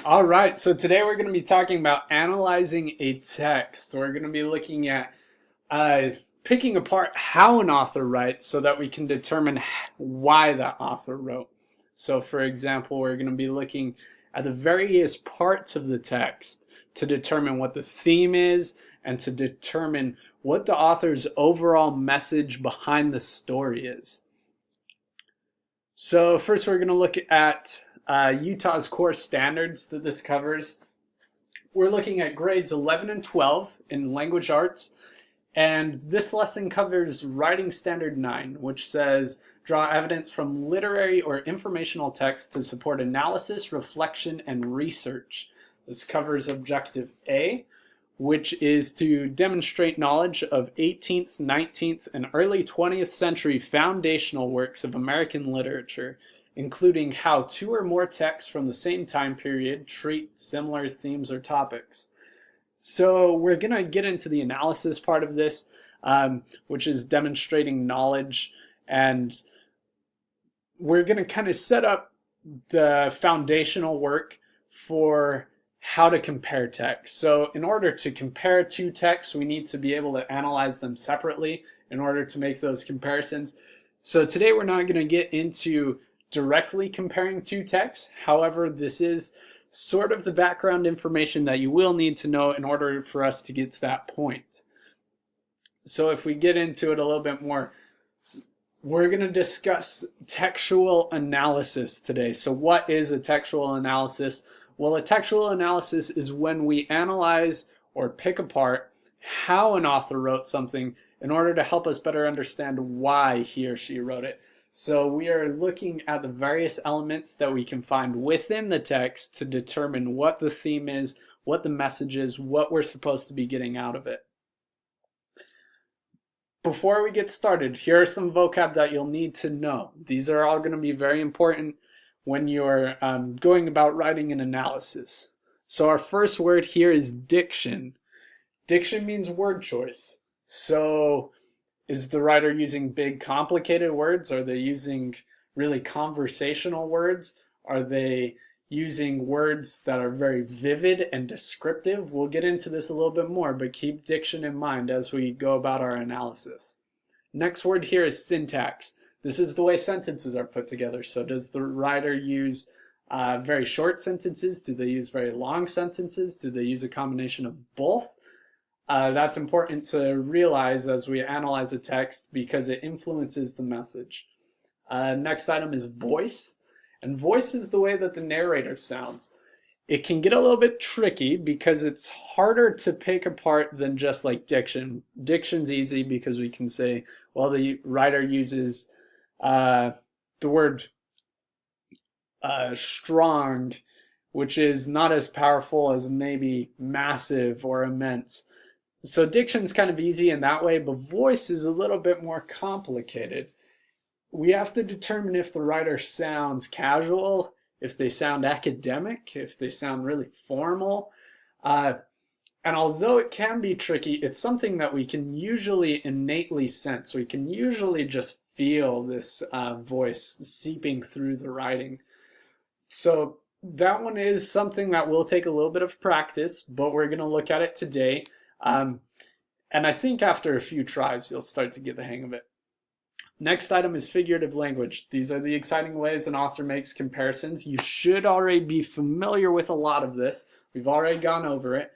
All right, so today we're going to be talking about analyzing a text. We're going to be looking at uh, picking apart how an author writes so that we can determine why that author wrote. So, for example, we're going to be looking at the various parts of the text to determine what the theme is and to determine what the author's overall message behind the story is. So first we're going to look at Utah's core standards that this covers. We're looking at grades 11 and 12 in language arts, and this lesson covers writing standard 9, which says draw evidence from literary or informational text to support analysis, reflection, and research. This covers objective A, which is to demonstrate knowledge of 18th, 19th, and early 20th century foundational works of American literature, including how two or more texts from the same time period treat similar themes or topics. So we're going to get into the analysis part of this, which is demonstrating knowledge, and we're going to kind of set up the foundational work for how to compare texts. So in order to compare two texts, we need to be able to analyze them separately in order to make those comparisons. So today we're not going to get into directly comparing two texts. However, this is sort of the background information that you will need to know in order for us to get to that point. So if we get into it a little bit more, we're going to discuss textual analysis today. So what is a textual analysis? Well, a textual analysis is when we analyze or pick apart how an author wrote something in order to help us better understand why he or she wrote it. So we are looking at the various elements that we can find within the text to determine what the theme is, what the message is, what we're supposed to be getting out of it. Before we get started, here are some vocab that you'll need to know. These are all going to be very important when you're going about writing an analysis. So our first word here is diction. Diction means word choice. So is the writer using big complicated words? Are they using really conversational words? Are they using words that are very vivid and descriptive? We'll get into this a little bit more, but keep diction in mind as we go about our analysis. Next word here is syntax. This is the way sentences are put together. So does the writer use very short sentences? Do they use very long sentences? Do they use a combination of both? That's important to realize as we analyze a text because it influences the message. Next item is voice. And voice is the way that the narrator sounds. It can get a little bit tricky because it's harder to pick apart than just like diction. Diction's easy because we can say, well, the writer uses the word strong, which is not as powerful as maybe massive or immense. So diction's kind of easy in that way, but voice is a little bit more complicated. We have to determine if the writer sounds casual, if they sound academic, if they sound really formal. And although it can be tricky, it's something that we can usually innately sense. We can usually just feel this voice seeping through the writing. So that one is something that will take a little bit of practice, but we're going to look at it today. And I think after a few tries, you'll start to get the hang of it. Next item is figurative language. These are the exciting ways an author makes comparisons. You should already be familiar with a lot of this. We've already gone over it.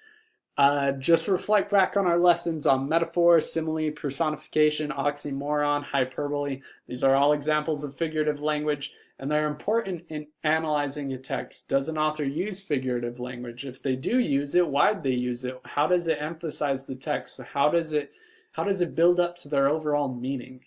Just reflect back on our lessons on metaphor, simile, personification, oxymoron, hyperbole. These are all examples of figurative language, and they're important in analyzing a text. Does an author use figurative language? If they do use it, why do they use it? How does it emphasize the text? How does it build up to their overall meaning?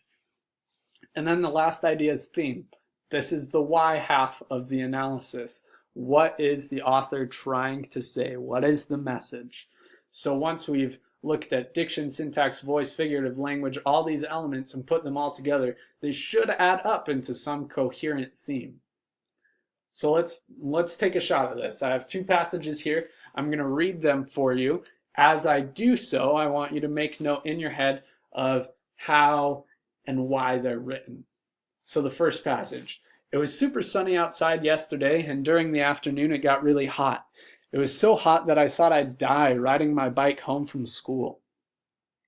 And then the last idea is theme. This is the why half of the analysis. What is the author trying to say? What is the message? So once we've looked at diction, syntax, voice, figurative language, all these elements and put them all together, they should add up into some coherent theme. So let's take a shot at this. I have two passages here. I'm going to read them for you. As I do so, I want you to make note in your head of how and why they're written. So the first passage, It was super sunny outside yesterday, and during the afternoon it got really hot. It was so hot that I thought I'd die riding my bike home from school.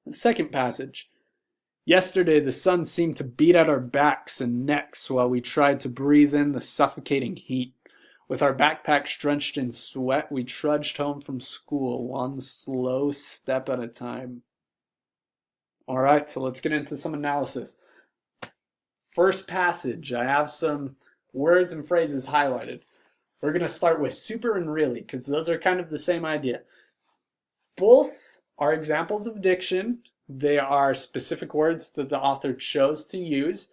The second passage. Yesterday the sun seemed to beat at our backs and necks while we tried to breathe in the suffocating heat. With our backpacks drenched in sweat, we trudged home from school, one slow step at a time. All right, so let's get into some analysis. First passage, I have some words and phrases highlighted. We're going to start with super and really, because those are kind of the same idea. Both are examples of diction. They are specific words that the author chose to use,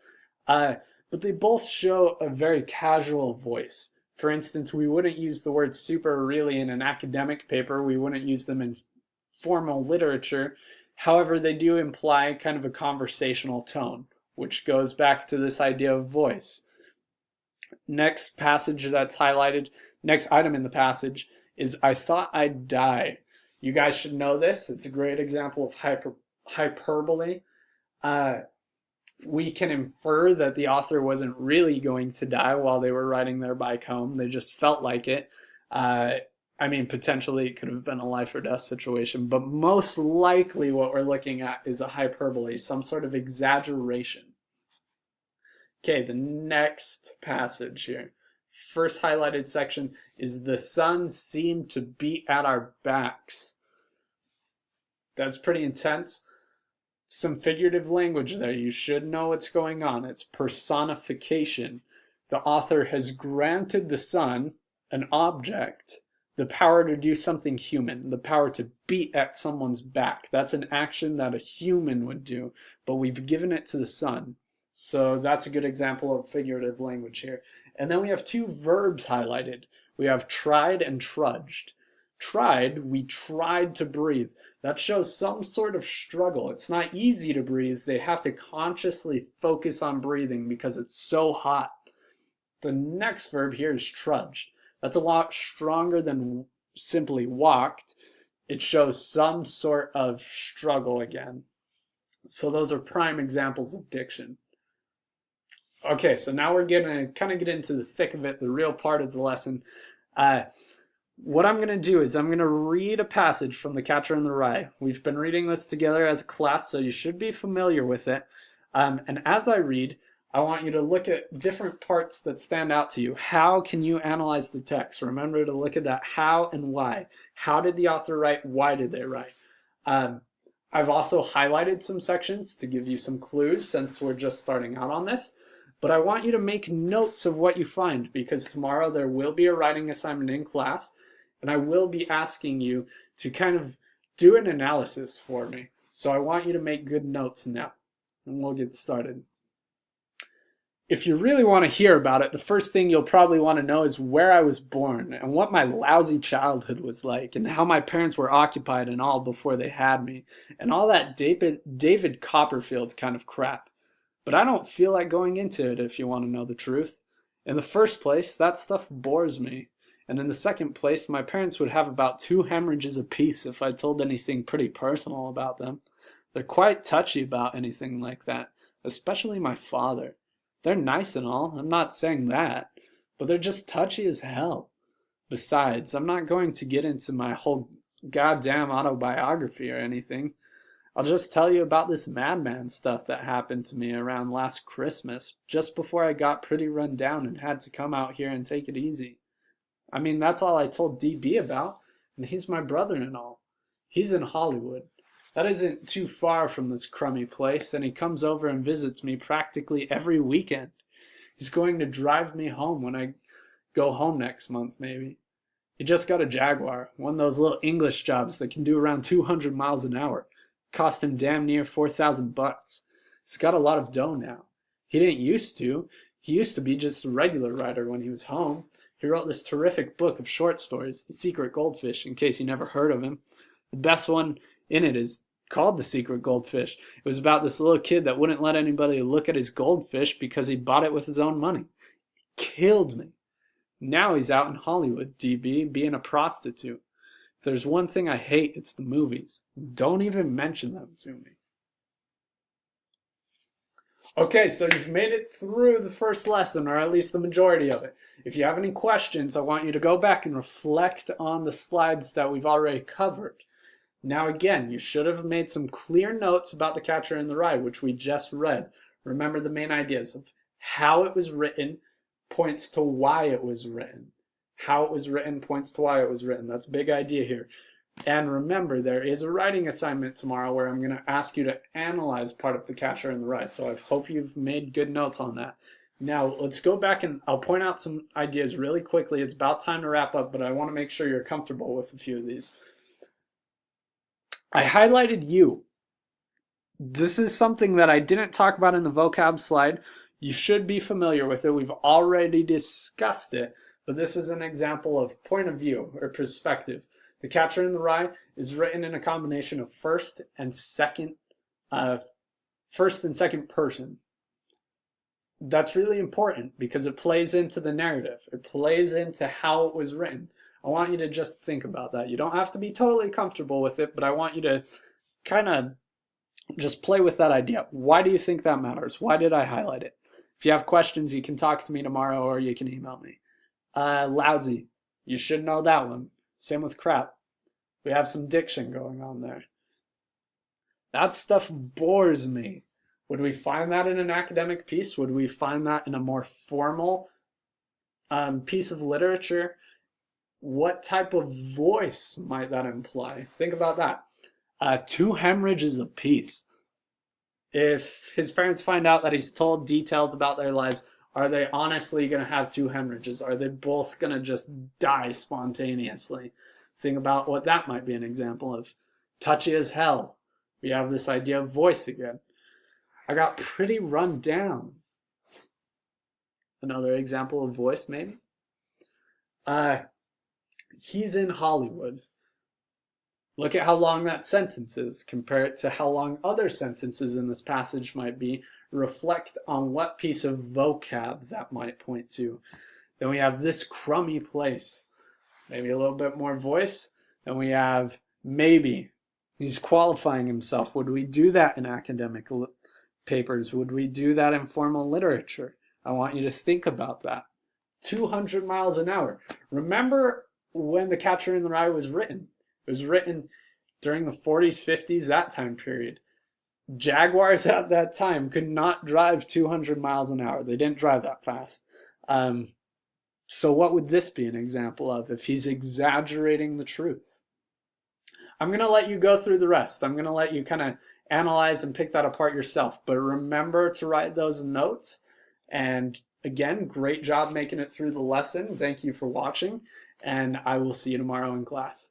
but they both show a very casual voice. For instance, we wouldn't use the word super or really in an academic paper. We wouldn't use them in formal literature. However, they do imply kind of a conversational tone, which goes back to this idea of voice. Next passage that's highlighted, next item in the passage is I thought I'd die. You guys should know this. It's a great example of hyperbole. We can infer that the author wasn't really going to die while they were riding their bike home. They just felt like it. Potentially it could have been a life or death situation, but most likely what we're looking at is a hyperbole, some sort of exaggeration. Okay, the next passage here. First highlighted section is the sun seemed to beat at our backs. That's pretty intense. Some figurative language there. You should know what's going on. It's personification. The author has granted the sun, an object, the power to do something human, the power to beat at someone's back. That's an action that a human would do, but we've given it to the sun. So that's a good example of figurative language here. And then we have two verbs highlighted. We have tried and trudged. Tried, we tried to breathe. That shows some sort of struggle. It's not easy to breathe. They have to consciously focus on breathing because it's so hot. The next verb here is trudged. That's a lot stronger than simply walked. It shows some sort of struggle again. So those are prime examples of diction. Okay, so now we're going to kind of get into the thick of it, the real part of the lesson. What I'm going to do is I'm going to read a passage from The Catcher in the Rye. We've been reading this together as a class, so you should be familiar with it. And as I read, I want you to look at different parts that stand out to you. How can you analyze the text? Remember to look at that how and why. How did the author write? Why did they write? I've also highlighted some sections to give you some clues since we're just starting out on this. But I want you to make notes of what you find because tomorrow there will be a writing assignment in class and I will be asking you to kind of do an analysis for me. So I want you to make good notes now and we'll get started. If you really want to hear about it, the first thing you'll probably want to know is where I was born and what my lousy childhood was like and how my parents were occupied and all before they had me and all that David Copperfield kind of crap. But I don't feel like going into it if you want to know the truth. In the first place, that stuff bores me. And in the second place, my parents would have about 2 hemorrhages apiece if I told anything pretty personal about them. They're quite touchy about anything like that, especially my father. They're nice and all, I'm not saying that, but they're just touchy as hell. Besides, I'm not going to get into my whole goddamn autobiography or anything. I'll just tell you about this madman stuff that happened to me around last Christmas, just before I got pretty run down and had to come out here and take it easy. I mean, that's all I told DB about, and he's my brother and all. He's in Hollywood. That isn't too far from this crummy place, and he comes over and visits me practically every weekend. He's going to drive me home when I go home next month, maybe. He just got a Jaguar, one of those little English jobs that can do around 200 miles an hour. Cost him damn near $4,000. He's got a lot of dough now. He didn't used to. He used to be just a regular writer when he was home. He wrote this terrific book of short stories, The Secret Goldfish, in case you never heard of him. The best one in it is called The Secret Goldfish. It was about this little kid that wouldn't let anybody look at his goldfish because he bought it with his own money. Killed me. Now he's out in Hollywood, DB, being a prostitute. If there's one thing I hate, it's the movies. Don't even mention them to me. Okay, so you've made it through the first lesson, or at least the majority of it. If you have any questions, I want you to go back and reflect on the slides that we've already covered. Now again, you should have made some clear notes about The Catcher in the Rye, which we just read. Remember the main ideas of how it was written points to why it was written. How it was written points to why it was written. That's a big idea here. And remember, there is a writing assignment tomorrow where I'm going to ask you to analyze part of The Catcher in the Rye. So I hope you've made good notes on that. Now, let's go back and I'll point out some ideas really quickly. It's about time to wrap up, but I want to make sure you're comfortable with a few of these. I highlighted you. This is something that I didn't talk about in the vocab slide. You should be familiar with it. We've already discussed it, but this is an example of point of view or perspective. The Catcher in the Rye is written in a combination of first and second person. That's really important because it plays into the narrative. It plays into how it was written. I want you to just think about that. You don't have to be totally comfortable with it, but I want you to kind of just play with that idea. Why do you think that matters? Why did I highlight it? If you have questions, you can talk to me tomorrow or you can email me. Lousy. You should know that one. Same with crap. We have some diction going on there. That stuff bores me. Would we find that in an academic piece? Would we find that in a more formal piece of literature? What type of voice might that imply? Think about that. 2 hemorrhages apiece. If his parents find out that he's told details about their lives, are they honestly going to have 2 hemorrhages? Are they both going to just die spontaneously? Think about what that might be an example of. Touchy as hell. We have this idea of voice again. I got pretty run down. Another example of voice, maybe. He's in Hollywood. Look at how long that sentence is. Compare it to how long other sentences in this passage might be. Reflect on what piece of vocab that might point to. Then we have this crummy place. Maybe a little bit more voice. Then we have maybe. He's qualifying himself. Would we do that in academic papers? Would we do that in formal literature? I want you to think about that. 200 miles an hour. Remember when The Catcher in the Rye was written? It was written during the 40s, 50s, that time period. Jaguars at that time could not drive 200 miles an hour. They didn't drive that fast. So what would this be an example of if he's exaggerating the truth? I'm going to let you go through the rest. I'm going to let you kind of analyze and pick that apart yourself. But remember to write those notes. And again, great job making it through the lesson. Thank you for watching. And I will see you tomorrow in class.